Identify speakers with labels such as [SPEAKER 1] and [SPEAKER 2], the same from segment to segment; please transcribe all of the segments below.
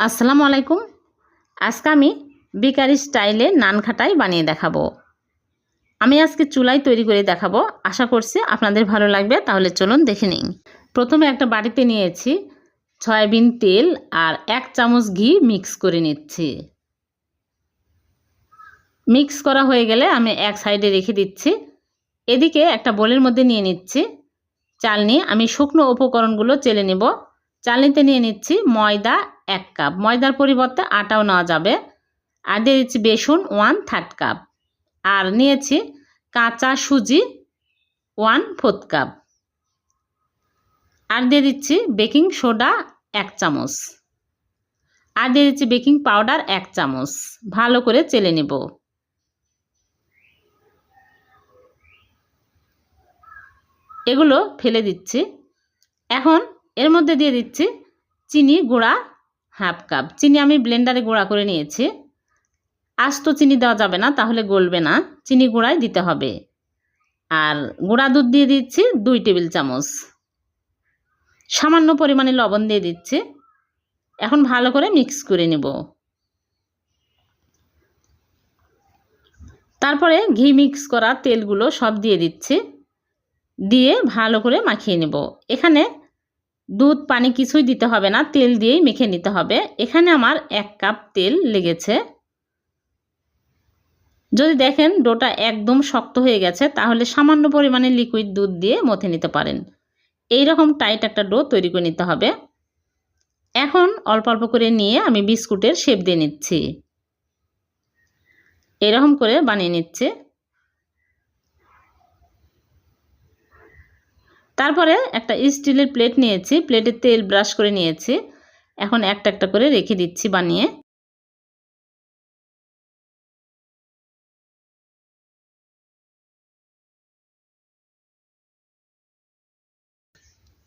[SPEAKER 1] আসসালামু আলাইকুম। আজকে আমি বেকারি স্টাইলে নান খাটাই বানিয়ে দেখাবো। আমি আজকে চুলায় তৈরি করে দেখাবো। আশা করছি আপনাদের ভালো লাগবে। তাহলে চলুন দেখে নিই। প্রথমে একটা বাটিতে নিয়েছি সয়াবিন তেল আর 1 চামচ ঘি মিক্স করে নিচ্ছি। মিক্স করা হয়ে গেলে আমি এক সাইডে রেখে দিচ্ছি। এদিকে একটা বোলের মধ্যে নিয়ে নিচ্ছি চালনি। আমি শুকনো উপকরণগুলো চেলে নেব। চালনিতে নিয়ে নিচ্ছি ময়দা 1 কাপ, ময়দার পরিবর্তে আটাও নেওয়া যাবে। আর দিয়ে দিচ্ছি বেসন 1/3 কাপ, আর নিয়েছি কাঁচা সুজি 1/4 কাপ, আর দিয়ে দিচ্ছি বেকিং সোডা 1 চামচ, আর দিয়ে দিচ্ছি বেকিং পাউডার 1 চামচ। ভালো করে চেলে নেব। এগুলো ফেলে দিচ্ছি। এখন এর মধ্যে দিয়ে দিচ্ছি চিনি গুঁড়া 1/2 কাপ। চিনি আমি ব্লেন্ডারে গুঁড়া করে নিয়েছি। আস্ত চিনি দেওয়া যাবে না, তাহলে গলবে না, চিনি গুঁড়াই দিতে হবে। আর গুঁড়া দুধ দিয়ে দিচ্ছি 2 টেবিল চামচ। সামান্য পরিমাণে লবণ দিয়ে দিচ্ছি। এখন ভালো করে মিক্স করে নেব। তারপরে ঘি মিক্স করা তেলগুলো সব দিয়ে দিচ্ছি, দিয়ে ভালো করে মাখিয়ে নেব। এখানে দুধ পানি কিছুই দিতে হবে না, তেল দিয়েই মেখে নিতে হবে। এখানে আমার 1 কাপ তেল লেগেছে। যদি দেখেন ডোটা একদম শক্ত হয়ে গেছে, তাহলে সামান্য পরিমাণে লিকুইড দুধ দিয়ে মথে নিতে পারেন। এই রকম টাইট একটা ডো তৈরি করে নিতে হবে। এখন অল্প অল্প করে নিয়ে আমি বিস্কুটের শেপ দিয়ে নিচ্ছি। এরকম করে বানিয়ে নিচ্ছে। তারপরে একটা স্টিলের প্লেট নিয়েছি, প্লেটে তেল ব্রাশ করে নিয়েছি। এখন একটা একটা করে রেখে দিচ্ছি বানিয়ে।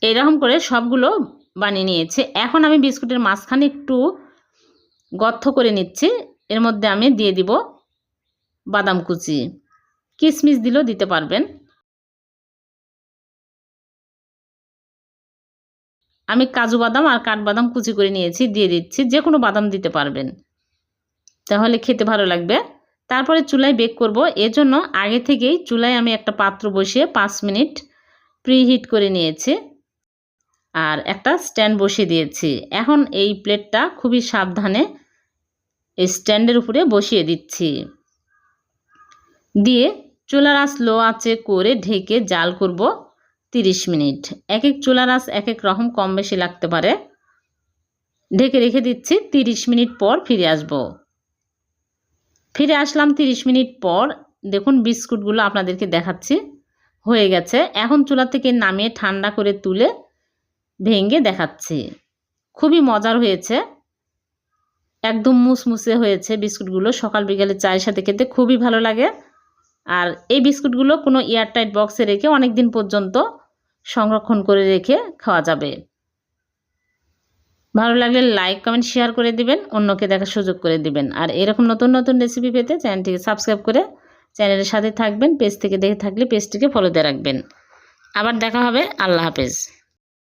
[SPEAKER 1] এরকম করে সবগুলো বানিয়ে নিয়েছি। এখন আমি বিস্কুটের মাঝখানে একটু গর্ত করে নিচ্ছি। এর মধ্যে আমি দিয়ে দিব বাদাম কুচি, কিশমিশ দিলেও দিতে পারবেন। আমি কাজু বাদাম আর কাঠবাদাম কুচি করে নিয়েছি, দিয়ে দিচ্ছি। যে কোনো বাদাম দিতে পারবেন, তাহলে খেতে ভালো লাগবে। তারপরে চুলায় বেক করব। এজন্য আগে থেকেই চুলায় আমি একটা পাত্র বসিয়ে 5 মিনিট প্রিহিট করে নিয়েছি, আর একটা স্ট্যান্ড বসিয়ে দিয়েছি। এখন এই প্লেটটা খুবই সাবধানে এই স্ট্যান্ডের উপরে বসিয়ে দিচ্ছি, দিয়ে চুলার আঁচ লো আঁচে করে ঢেকে জাল করব 30 মিনিট। এক এক চুলার আঁচ এক এক রকম, কম বেশি লাগতে পারে। ঢেকে রেখে দিচ্ছি। 30 মিনিট পর ফিরে আসব। ফিরে আসলাম 30 মিনিট পর। দেখুন বিস্কুটগুলো আপনাদেরকে দেখাচ্ছি, হয়ে গেছে। এখন চুলা থেকে নামিয়ে ঠান্ডা করে তুলে ভেঙে দেখাচ্ছি। খুবই মজার হয়েছে, একদম মুসমুসে হয়েছে বিস্কুটগুলো। সকাল বিকালে চায়ের সাথে খেতে খুবই ভালো লাগে। আর এই বিস্কুটগুলো কোনো এয়ারটাইট বক্সে রেখে অনেক দিন পর্যন্ত সংরক্ষণ করে রেখে খাওয়া যাবে। ভালো লাগলে লাইক কমেন্ট শেয়ার করে দিবেন, অন্যকে দেখার সুযোগ করে দিবেন। আর এরকম নতুন নতুন রেসিপি পেতে চ্যানেলটিকে সাবস্ক্রাইব করে চ্যানেলের সাথে থাকবেন। পেজ থেকে দেখে থাকলে পেজটিকে ফলো দিয়ে রাখবেন। আবার দেখা হবে। আল্লাহ হাফেজ।